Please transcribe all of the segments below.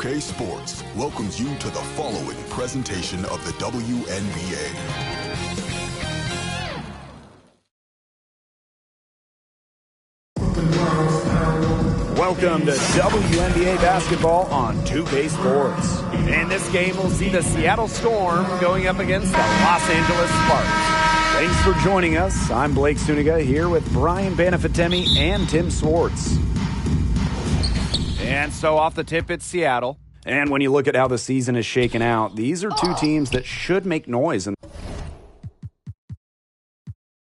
2K Sports welcomes you to the following presentation of the WNBA. Welcome to WNBA basketball on 2K Sports. In this game, we'll see the Seattle Storm going up against the Los Angeles Sparks. Thanks for joining us. I'm Blake Suniga here with Brian Banafitemi and Tim Swartz. And so off the tip, it's Seattle. And when you look at how the season is shaken out, these are two teams that should make noise in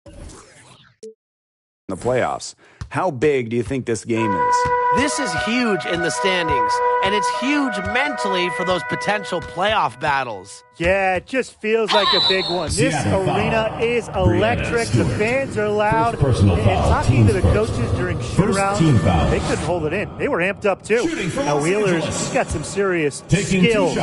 the playoffs. How big do you think this game is? This is huge in the standings, and it's huge mentally for those potential playoff battles. Yeah, it just feels like a big one. This arena is electric. The fans are loud. And talking to the coaches during shoot-around, they couldn't hold it in. They were amped up, too. Now, Wheeler's got some serious skills,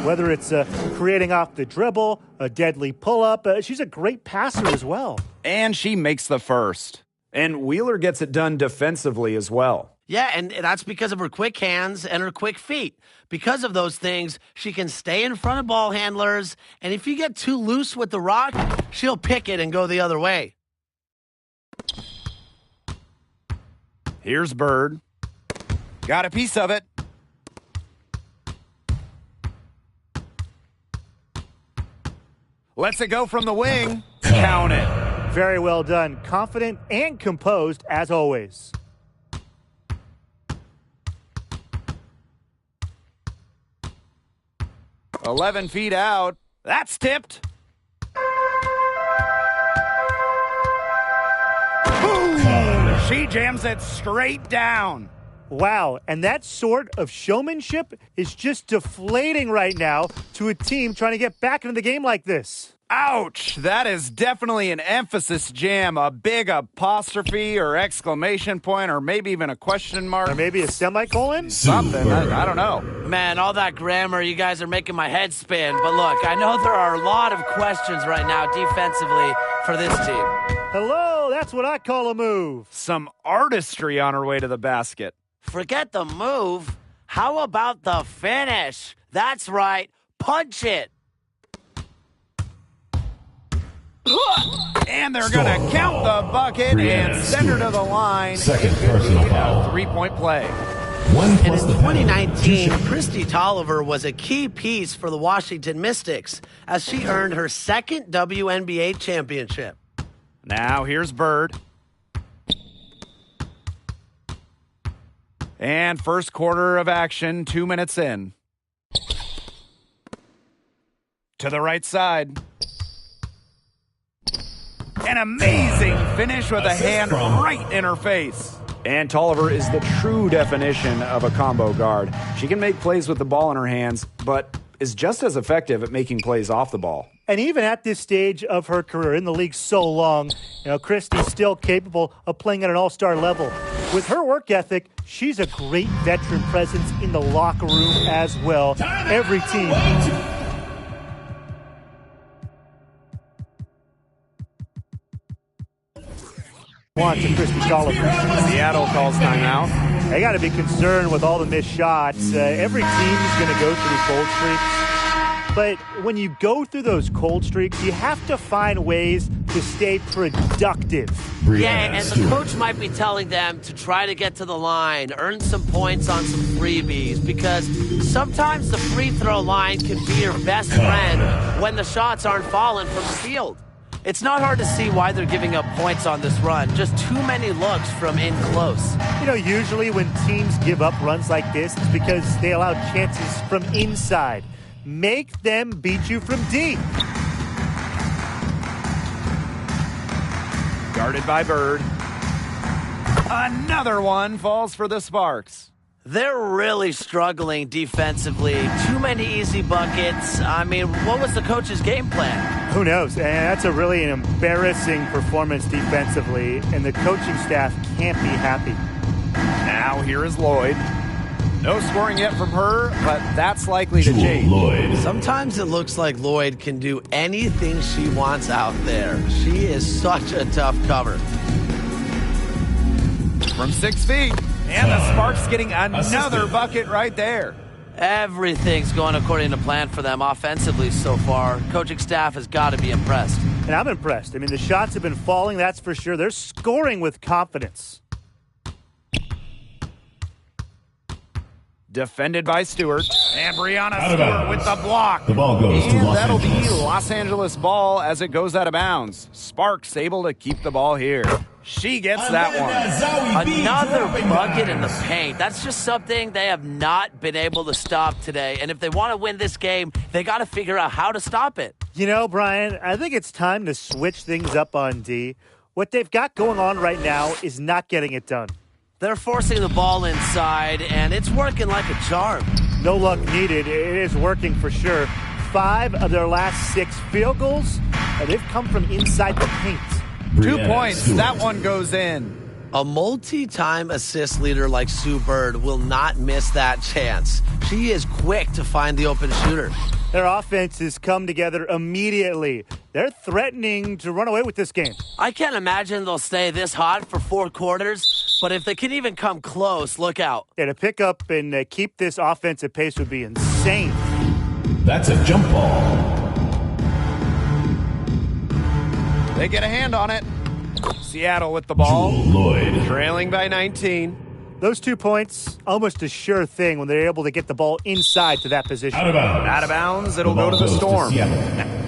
whether it's creating off the dribble, a deadly pull-up. She's a great passer as well. And she makes the first. And Wheeler gets it done defensively as well. Yeah, and that's because of her quick hands and her quick feet. Because of those things, she can stay in front of ball handlers, and if you get too loose with the rock, she'll pick it and go the other way. Here's Bird. Got a piece of it. Lets it go from the wing. Count it. Very well done. Confident and composed, as always. "11 feet out. That's tipped. Boom! She jams it straight down. Wow, and that sort of showmanship is just deflating right now to a team trying to get back into the game like this. Ouch! That is definitely an emphasis jam, a big apostrophe or exclamation point, or maybe even a question mark. Or maybe a semicolon? Something, I don't know. Man, all that grammar, you guys are making my head spin. But look, I know there are a lot of questions right now defensively for this team. Hello, that's what I call a move. Some artistry on her way to the basket. Forget the move. How about the finish? That's right. Punch it. And they're going to count the bucket and send her to the line. Second personal foul. Three-point play. And in 2019, Christy Tolliver was a key piece for the Washington Mystics as she earned her second WNBA championship. Now here's Bird. And first quarter of action, 2 minutes in. To the right side. An amazing finish with a hand right in her face. And Tolliver is the true definition of a combo guard. She can make plays with the ball in her hands, but is just as effective at making plays off the ball. And even at this stage of her career, in the league so long, Christy's still capable of playing at an all-star level. With her work ethic, she's a great veteran presence in the locker room as well. Every team... Want to Christy Tolliver. Seattle calls timeout. They got to be concerned with all the missed shots. Every team is going to go through cold streaks. But when you go through those cold streaks, you have to find ways to stay productive. Yeah, and the coach might be telling them to try to get to the line, earn some points on some freebies, because sometimes the free throw line can be your best friend when the shots aren't falling from the field. It's not hard to see why they're giving up points on this run. Just too many looks from in close. Usually when teams give up runs like this, it's because they allow chances from inside. Make them beat you from deep. Guarded by Bird. Another one falls for the Sparks. They're really struggling defensively. Too many easy buckets. I mean, what was the coach's game plan? Who knows? And that's a really embarrassing performance defensively, and the coaching staff can't be happy. Now here is Lloyd. No scoring yet from her, but that's likely to change. Lloyd. Sometimes it looks like Lloyd can do anything she wants out there. She is such a tough cover. From 6 feet. And the Sparks getting another bucket right there. Everything's going according to plan for them offensively so far. Coaching staff has got to be impressed. And I'm impressed. I mean, the shots have been falling, that's for sure. They're scoring with confidence. Defended by Stewart. And Brianna Stewart with the block. The ball goes to Los that'll Angeles. be Los Angeles ball as it goes out of bounds. Sparks able to keep the ball here. She gets that one. Another bucket in the paint. That's just something they have not been able to stop today. And if they want to win this game, they got to figure out how to stop it. You know, Brian, I think it's time to switch things up on D. What they've got going on right now is not getting it done. They're forcing the ball inside, and it's working like a charm. No luck needed. It is working for sure. 5 of their last 6 field goals, they've come from inside the paint. 2 points. That one goes in. A multi-time assist leader like Sue Bird will not miss that chance. She is quick to find the open shooter. Their offense has come together immediately. They're threatening to run away with this game. I can't imagine they'll stay this hot for 4 quarters, but if they can even come close, look out. Yeah, to pick up and keep this offensive pace would be insane. That's a jump ball. They get a hand on it. Seattle with the ball. Jewel Lloyd. Trailing by 19. Those 2 points, almost a sure thing when they're able to get the ball inside to that position. Out of bounds. Out of bounds. It'll go to the Storm. Seattle.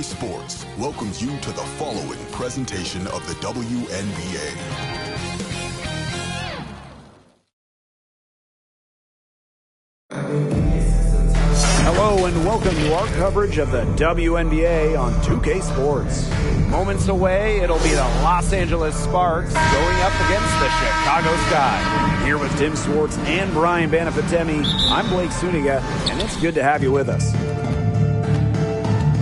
Sports welcomes you to the following presentation of the WNBA. Hello and welcome to our coverage of the WNBA on 2K Sports. Moments away, it'll be the Los Angeles Sparks going up against the Chicago Sky. Here with Tim Swartz and Brian Banafitemi, I'm Blake Suniga, and it's good to have you with us.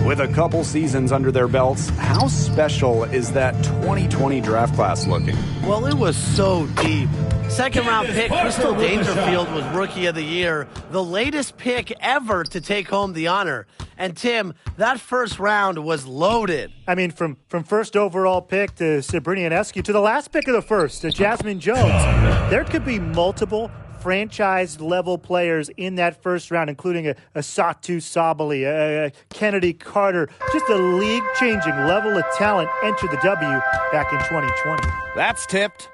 With a couple seasons under their belts, how special is that 2020 draft class looking? Well, it was so deep. Second-round pick Crystal Dangerfield was Rookie of the Year, the latest pick ever to take home the honor. And, Tim, that first round was loaded. I mean, from first overall pick to Sabrina Ionescu to the last pick of the first, to Jasmine Jones. There could be multiple franchise-level players in that first round, including a Satu Sabali, a Kennedy Carter. Just a league-changing level of talent entered the W back in 2020. That's tipped.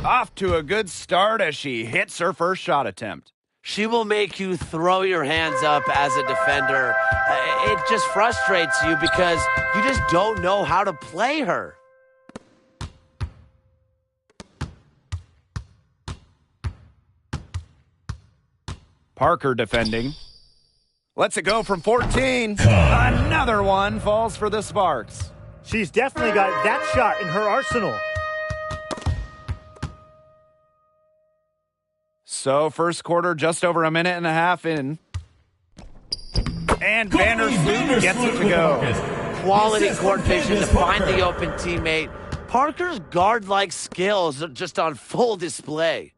Off to a good start as she hits her first shot attempt. She will make you throw your hands up as a defender. It just frustrates you because you just don't know how to play her. Parker defending. Lets it go from 14. Another one falls for the Sparks. She's definitely got that shot in her arsenal. So first quarter, just over a minute and a half in. And Vandersloot gets it to go. Quality court vision to find the open teammate. Parker's guard-like skills are just on full display.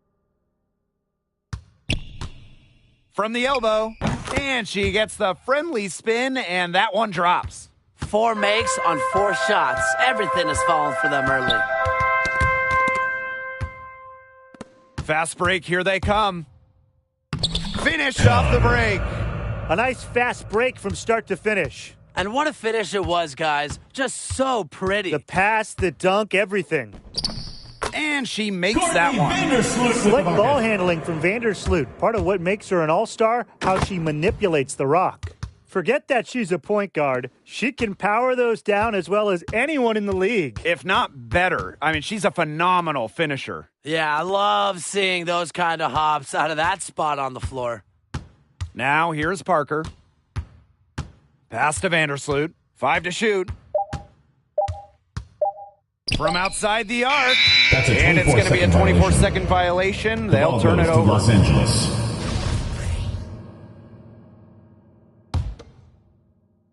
From the elbow. And she gets the friendly spin, and that one drops. 4 makes on 4 shots. Everything has fallen for them early. Fast break, here they come. Finish off the break. A nice fast break from start to finish. And what a finish it was, guys. Just so pretty. The pass, the dunk, everything. And she makes that one. Slick ball handling from Vandersloot. Part of what makes her an all-star, how she manipulates the rock. Forget that she's a point guard. She can power those down as well as anyone in the league. If not better. I mean, she's a phenomenal finisher. Yeah, I love seeing those kind of hops out of that spot on the floor. Now, here's Parker. Pass to Vandersloot. 5 to shoot. From outside the arc. And it's going to be a 24-second violation. They'll turn it over. Los Angeles.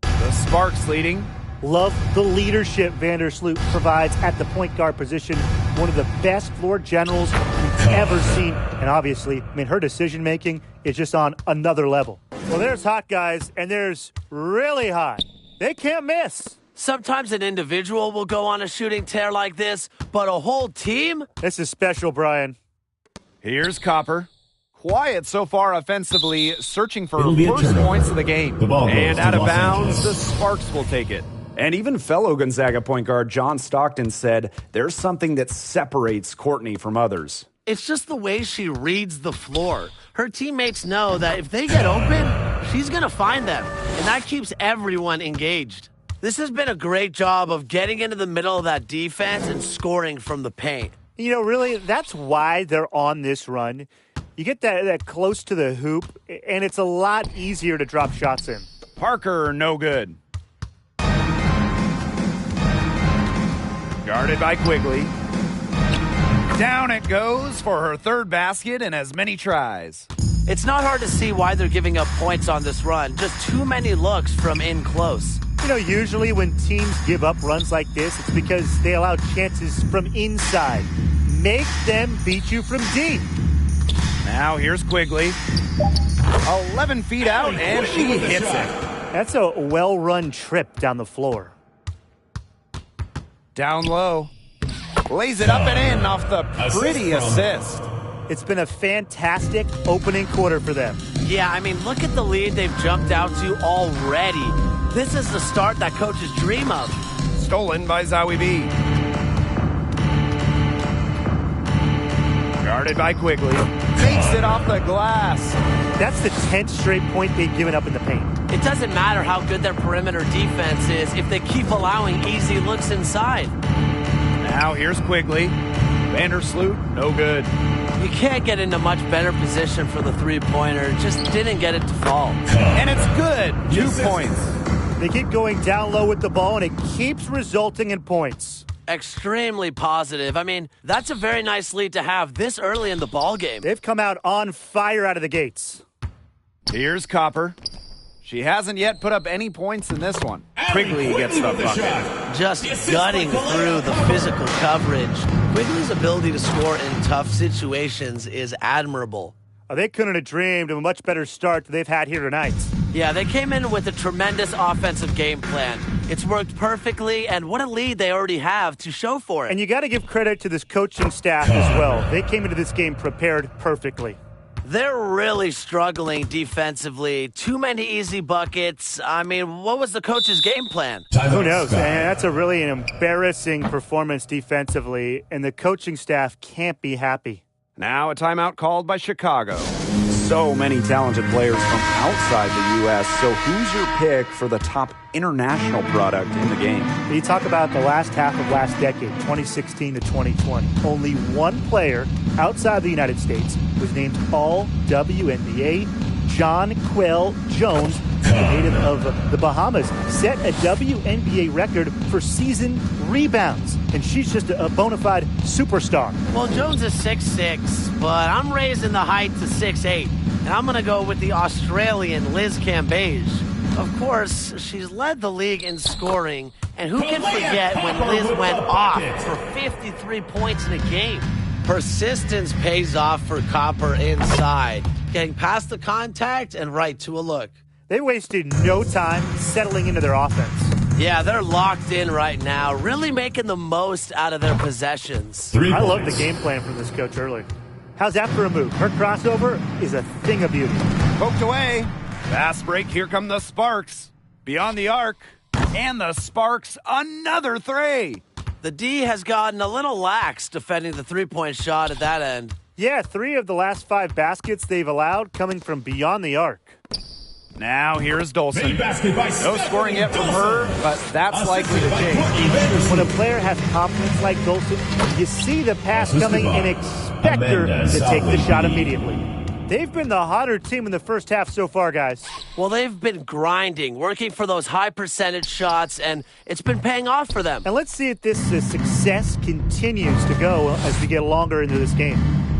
The Sparks leading. Love the leadership Vandersloot provides at the point guard position. One of the best floor generals we've ever seen. And obviously, I mean, her decision-making is just on another level. Well, there's hot guys, and there's really hot. They can't miss. Sometimes an individual will go on a shooting tear like this, but a whole team? This is special, Brian. Here's Copper. Quiet so far offensively, searching for first points of the game. And out of bounds, the Sparks will take it. And even fellow Gonzaga point guard John Stockton said there's something that separates Courtney from others. It's just the way she reads the floor. Her teammates know that if they get open, she's going to find them. And that keeps everyone engaged. This has been a great job of getting into the middle of that defense and scoring from the paint. You know, really, that's why they're on this run. You get that close to the hoop, and it's a lot easier to drop shots in. Parker, no good. Guarded by Quigley. Down it goes for her third basket and as many tries. It's not hard to see why they're giving up points on this run. Just too many looks from in close. You know, usually when teams give up runs like this, it's because they allow chances from inside. Make them beat you from deep. Now here's Quigley. 11 feet out, and she hits it. That's a well-run trip down the floor. Down low. Lays it up and in off the pretty assist. It's been a fantastic opening quarter for them. Yeah, I mean, look at the lead they've jumped out to already. This is the start that coaches dream of. Stolen by Zawi B. Guarded by Quigley. Takes it off the glass. That's the 10th straight point they've given up in the paint. It doesn't matter how good their perimeter defense is if they keep allowing easy looks inside. Now here's Quigley. Vandersloot, no good. You can't get into much better position for the three-pointer. Just didn't get it to fall. And it's good. 2 points. They keep going down low with the ball, and it keeps resulting in points. Extremely positive. I mean, that's a very nice lead to have this early in the ball game. They've come out on fire out of the gates. Here's Copper. She hasn't yet put up any points in this one. Quigley gets the bucket. Just gutting through the physical coverage. Quigley's ability to score in tough situations is admirable. They couldn't have dreamed of a much better start than they've had here tonight. Yeah, they came in with a tremendous offensive game plan. It's worked perfectly, and what a lead they already have to show for it. And you got to give credit to this coaching staff as well. They came into this game prepared perfectly. They're really struggling defensively. Too many easy buckets. I mean, what was the coach's game plan? Who knows? And that's a really embarrassing performance defensively, and the coaching staff can't be happy. Now a timeout called by Chicago. So many talented players from outside the U.S., so who's your pick for the top international product in the game? You talk about the last half of last decade, 2016 to 2020. Only one player outside the United States was named All-WNBA. Jonquel Jones, the native of the Bahamas, set a WNBA record for season rebounds. And she's just a bona fide superstar. Well, Jones is 6'6", but I'm raising the height to 6'8". And I'm going to go with the Australian Liz Cambage. Of course, she's led the league in scoring. And who can forget when Liz went off for 53 points in a game? Persistence pays off for Copper inside, getting past the contact and right to a look. They wasted no time settling into their offense. Yeah, they're locked in right now, really making the most out of their possessions. I love the game plan from this coach early. How's that for a move? Her crossover is a thing of beauty. Poked away. Fast break. Here come the Sparks. Beyond the arc. And the Sparks, another three. The D has gotten a little lax defending the three-point shot at that end. Yeah, 3 of the last 5 baskets they've allowed coming from beyond the arc. Now here's Dolson. No scoring yet from her, but that's likely to change. When a player has confidence like Dolson, you see the pass coming and expect her to take the shot immediately. They've been the hotter team in the first half so far, guys. Well, they've been grinding, working for those high percentage shots, and it's been paying off for them. And let's see if this success continues to go as we get longer into this game.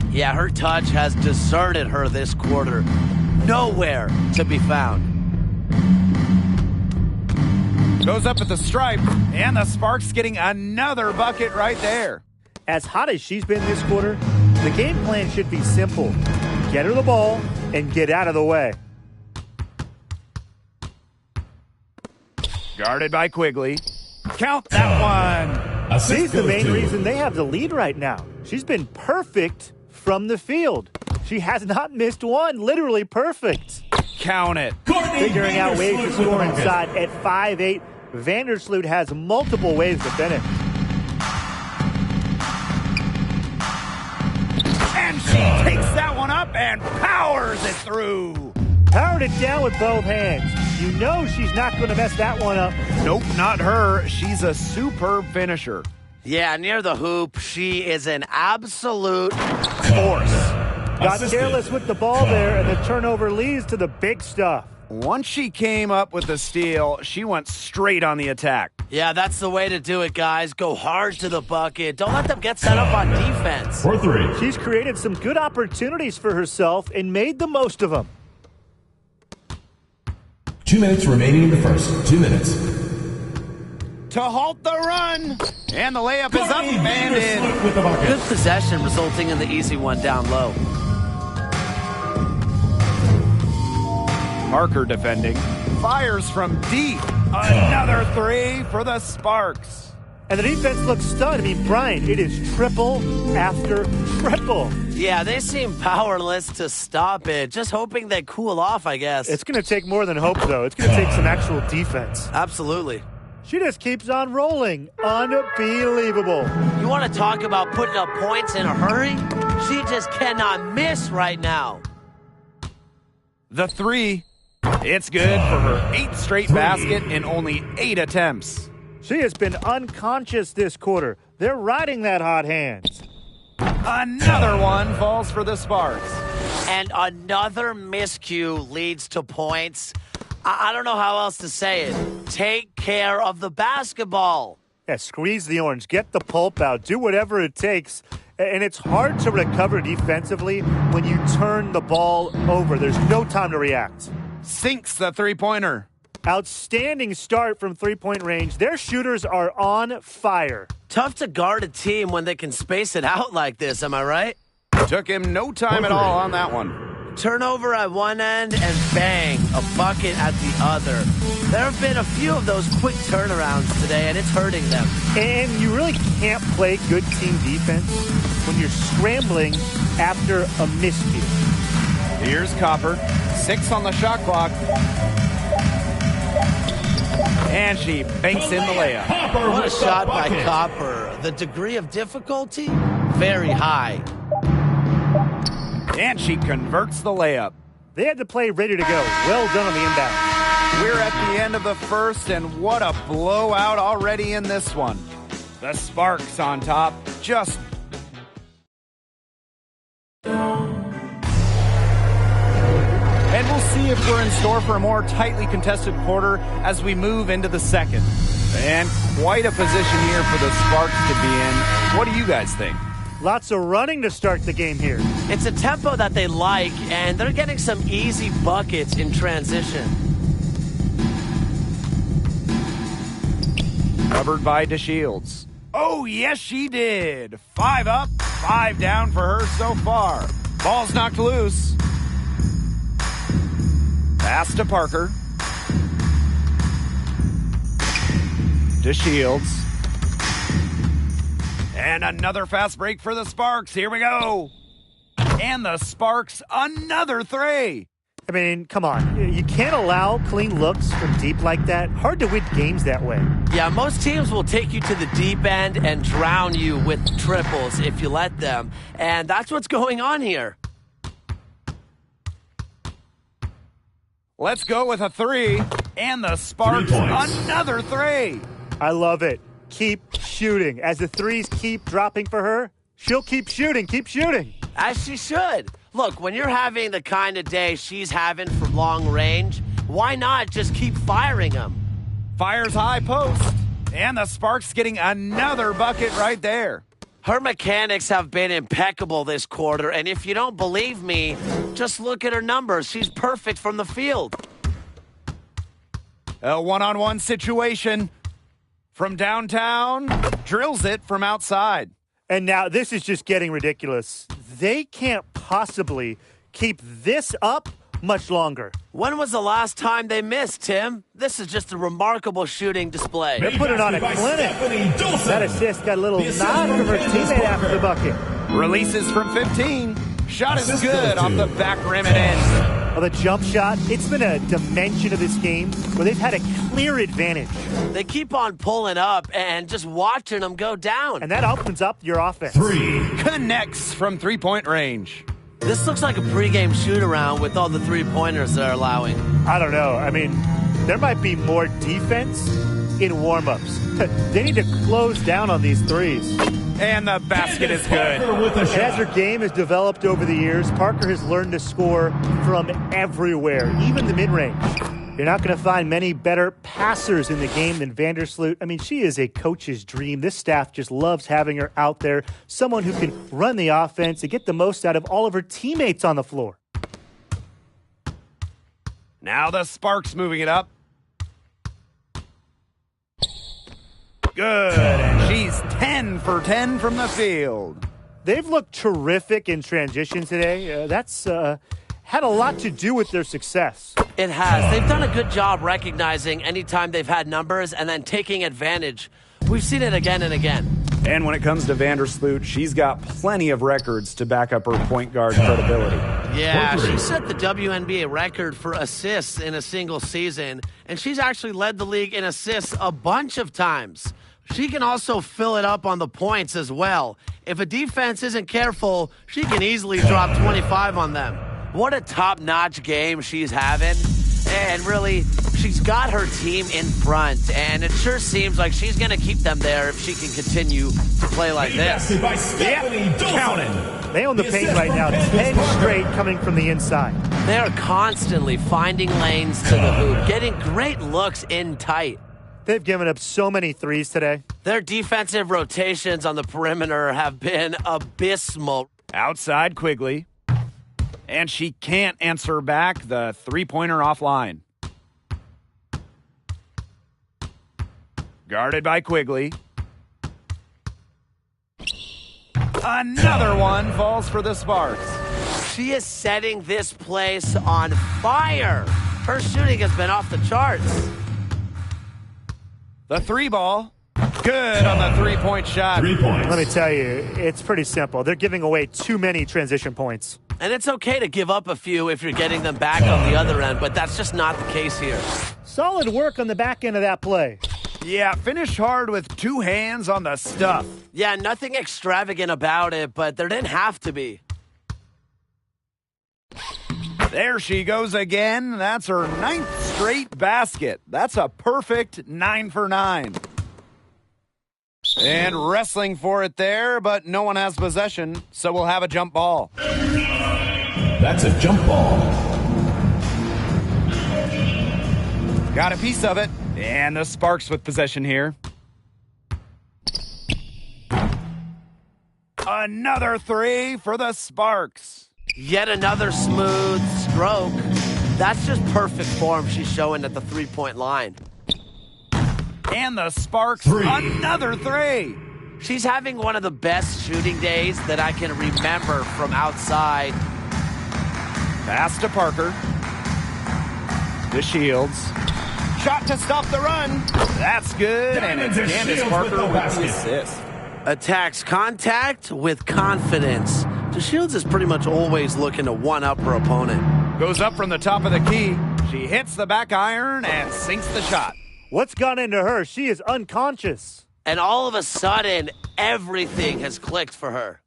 Yeah, her touch has deserted her this quarter. Nowhere to be found. Goes up at the stripe, and the Sparks getting another bucket right there. As hot as she's been this quarter, the game plan should be simple. Get her the ball and get out of the way. Guarded by Quigley. Count that one. She's the main reason they have the lead right now. She's been perfect from the field. She has not missed one, literally perfect. Count it. Figuring out ways to score inside at 5'8", Vandersloot has multiple ways to finish. And she takes that one up and powers it through. Powered it down with both hands. You know she's not going to mess that one up. Nope, not her. She's a superb finisher. Yeah, near the hoop, she is an absolute force. Got careless with the ball there, and the turnover leads to the big stuff. Once she came up with the steal, she went straight on the attack. Yeah, that's the way to do it, guys. Go hard to the bucket. Don't let them get set up on defense. For 3. She's created some good opportunities for herself and made the most of them. 2 minutes remaining in the first. 2 minutes. To halt the run. And the layup is up and in. Good possession resulting in the easy one down low. Parker defending. Fires from deep. Another three for the Sparks. And the defense looks stunned. I mean, Brian, it is triple after triple. Yeah, they seem powerless to stop it. Just hoping they cool off, I guess. It's going to take more than hope, though. It's going to take some actual defense. Absolutely. She just keeps on rolling. Unbelievable. You want to talk about putting up points in a hurry? She just cannot miss right now. The three. It's good for her 8th straight basket in only 8 attempts. She has been unconscious this quarter. They're riding that hot hand. Another one falls for the Sparks. And another miscue leads to points. I don't know how else to say it. Take care of the basketball. Yeah, squeeze the orange. Get the pulp out. Do whatever it takes. And it's hard to recover defensively when you turn the ball over. There's no time to react. Sinks the three-pointer. Outstanding start from three-point range. Their shooters are on fire. Tough to guard a team when they can space it out like this, am I right? Took him no time at all on that one. Turnover at one end and bang, a bucket at the other. There have been a few of those quick turnarounds today, and it's hurting them. And you really can't play good team defense when you're scrambling after a miscue. Here's Copper. 6 on the shot clock. And she banks in the layup. What a shot by Copper. The degree of difficulty, very high. And she converts the layup. They had the play ready to go. Well done on the inbound. We're at the end of the first, and what a blowout already in this one. The Sparks on top, just... And we'll see if we're in store for a more tightly contested quarter as we move into the second. And quite a position here for the Sparks to be in. What do you guys think? Lots of running to start the game here. It's a tempo that they like, and they're getting some easy buckets in transition. Covered by DeShields. Oh, yes, she did. 5 up, 5 down for her so far. Ball's knocked loose. Pass to Parker. To Shields. And another fast break for the Sparks. Here we go. And the Sparks, another three. I mean, come on. You can't allow clean looks from deep like that. Hard to win games that way. Yeah, most teams will take you to the deep end and drown you with triples if you let them. And that's what's going on here. Let's go with a three. And the Sparks, another three. I love it. Keep shooting. As the threes keep dropping for her, she'll keep shooting. Keep shooting. As she should. Look, when you're having the kind of day she's having from long range, why not just keep firing them? Fires high post. And the Sparks getting another bucket right there. Her mechanics have been impeccable this quarter, and if you don't believe me, just look at her numbers. She's perfect from the field. A one-on-one situation from downtown. Drills it from outside. And now this is just getting ridiculous. They can't possibly keep this up much longer. When was the last time they missed, Tim? This is just a remarkable shooting display. They're putting on a clinic. That assist got a little nod from her teammate after the bucket. Releases from 15. Shot is good off the back rim and in. Well, the jump shot, it's been a dimension of this game where they've had a clear advantage. They keep on pulling up and just watching them go down. And that opens up your offense. Connects from three-point range. This looks like a pregame shoot-around with all the three-pointers they're allowing. I don't know. I mean, there might be more defense in warm-ups. They need to close down on these threes. And the basket is good. As her game has developed over the years, Parker has learned to score from everywhere, even the mid-range. You're not going to find many better passers in the game than Vandersloot. I mean, she is a coach's dream. This staff just loves having her out there, someone who can run the offense and get the most out of all of her teammates on the floor. Now the Sparks moving it up. Good, and she's 10 for 10 from the field. They've looked terrific in transition today. That's had a lot to do with their success. It has. They've done a good job recognizing anytime they've had numbers and then taking advantage. We've seen it again and again. And when it comes to Vandersloot, she's got plenty of records to back up her point guard credibility. Yeah, she set the WNBA record for assists in a single season, and she's actually led the league in assists a bunch of times. She can also fill it up on the points as well. If a defense isn't careful, she can easily drop 25 on them. What a top-notch game she's having. And really, she's got her team in front, and it sure seems like she's going to keep them there if she can continue to play like this. They own the paint right now, 10 straight coming from the inside. They're constantly finding lanes to the hoop, getting great looks in tight. They've given up so many threes today. Their defensive rotations on the perimeter have been abysmal. Outside Quigley. And she can't answer back the three-pointer offline. Guarded by Quigley. Another one falls for the Sparks. She is setting this place on fire. Her shooting has been off the charts. The three ball. Good on the three-point shot. 3 points. Let me tell you, it's pretty simple. They're giving away too many transition points. And it's okay to give up a few if you're getting them back on the other end, but that's just not the case here. Solid work on the back end of that play. Yeah, finished hard with two hands on the stuff. Yeah, nothing extravagant about it, but there didn't have to be. There she goes again. That's her 9th straight basket. That's a perfect 9 for 9. And wrestling for it there, but no one has possession, so we'll have a jump ball. That's a jump ball. Got a piece of it, and the Sparks with possession here. Another three for the Sparks. Yet another smooth stroke. That's just perfect form she's showing at the three-point line. And the Sparks, another three. She's having one of the best shooting days that I can remember from outside. Pass to Parker. To Shields. shot to stop the run. That's good, and it's Candace Parker with the assist. Attacks contact with confidence. DeShields is pretty much always looking to one-up her opponent. Goes up from the top of the key. She hits the back iron and sinks the shot. What's gone into her? She is unconscious. And all of a sudden, everything has clicked for her.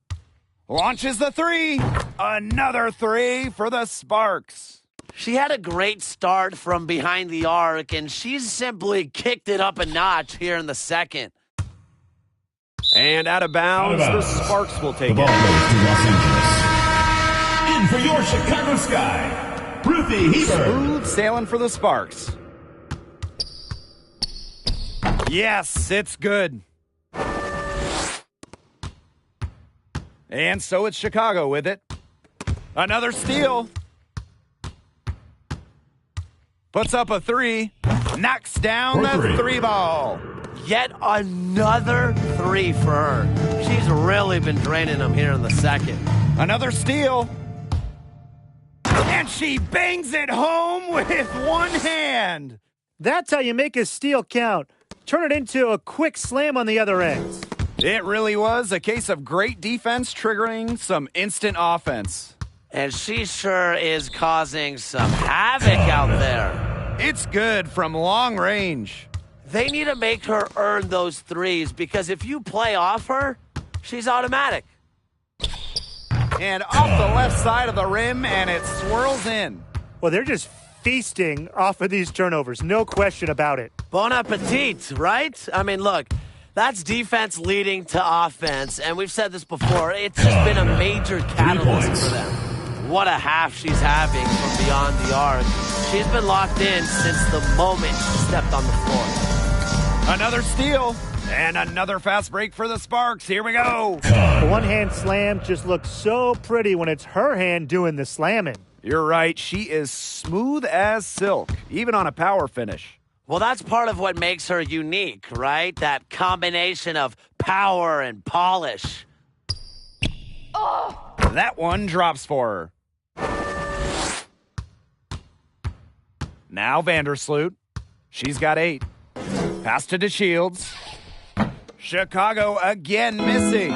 Launches the three. Another three for the Sparks. She had a great start from behind the arc, and she's simply kicked it up a notch here in the second. And out of bounds, the Sparks will take the ball it. goes to Los Angeles. In for your Chicago Sky, Ruthie Hebert. Smooth sailing for the Sparks. Yes, it's good. And so it's Chicago with it. Another steal. Puts up a three. Knocks down the three ball. Yet another three for her. She's really been draining them here in the second. Another steal. And she bangs it home with one hand. That's how you make a steal count. Turn it into a quick slam on the other end. It really was a case of great defense triggering some instant offense. And she sure is causing some havoc out there. It's good from long range. They need to make her earn those threes, because if you play off her, she's automatic. And off the left side of the rim, and it swirls in. Well, they're just feasting off of these turnovers. No question about it. Bon appetit, right? I mean, look, that's defense leading to offense, and we've said this before. It's just been a major catalyst for them. What a half she's having from beyond the arc. She's been locked in since the moment she stepped on the floor. Another steal, and another fast break for the Sparks. Here we go. The one-hand slam just looks so pretty when it's her hand doing the slamming. You're right. She is smooth as silk, even on a power finish. Well, that's part of what makes her unique, right? That combination of power and polish. Oh. That one drops for her. Now Vandersloot. She's got 8. Pass to DeShields. Chicago again missing.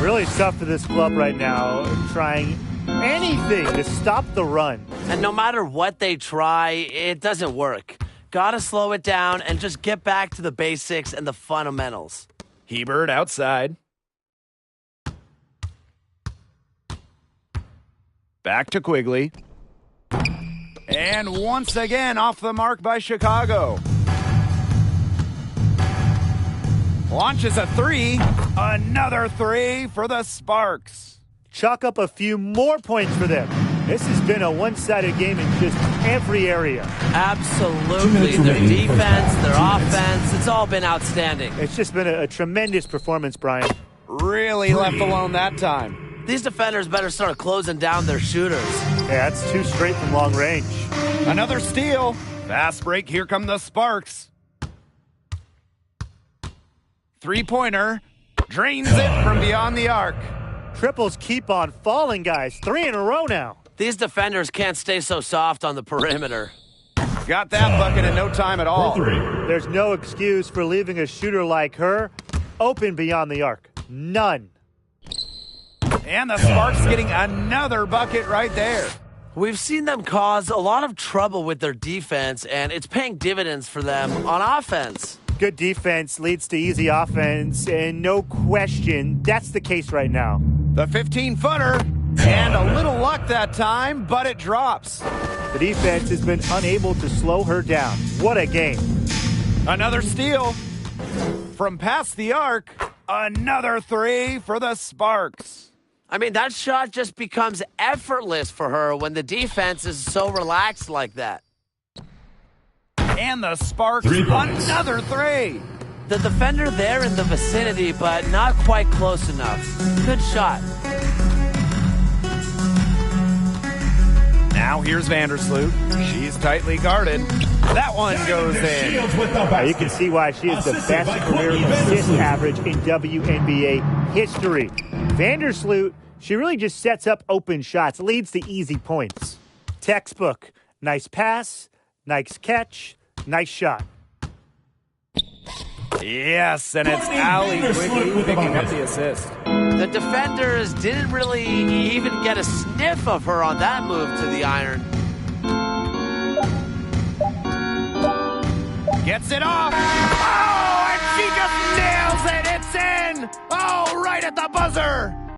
Really tough for this club right now, trying anything to stop the run. And no matter what they try, it doesn't work. Gotta slow it down and just get back to the basics and the fundamentals. Hebert outside. Back to Quigley. And once again off the mark by Chicago. Launches a three. Another three for the Sparks. Chalk up a few more points for them. This has been a one-sided game in just every area. Absolutely. Their defense, their offense, it's all been outstanding. It's just been a tremendous performance, Brian. Really left alone that time. These defenders better start closing down their shooters. Yeah, that's 2 straight from long range. Another steal. Fast break. Here come the Sparks. Three-pointer. Drains it from beyond the arc. Triples keep on falling, guys. 3 in a row now. These defenders can't stay so soft on the perimeter. Got that bucket in no time at all. There's no excuse for leaving a shooter like her open beyond the arc. None. And the Sparks getting another bucket right there. We've seen them cause a lot of trouble with their defense, and it's paying dividends for them on offense. Good defense leads to easy offense, and no question, that's the case right now. The 15-footer, and a little luck that time, but it drops. The defense has been unable to slow her down. What a game. Another steal. From past the arc, another three for the Sparks. I mean, that shot just becomes effortless for her when the defense is so relaxed like that. And the Sparks, another three. The defender there in the vicinity, but not quite close enough. Good shot. Now here's Vandersloot. She's tightly guarded. That one goes in. You can see why she is the best career assist average in WNBA history. Vandersloot, she really just sets up open shots, leads to easy points. Textbook. Nice pass, nice catch, Nice shot. Yes, and it's Allie Quigley picking up the assist. The defenders didn't really even get a sniff of her on that move to the iron. Gets it off. Oh, and she just nails it. It's in. Oh, right at the buzzer.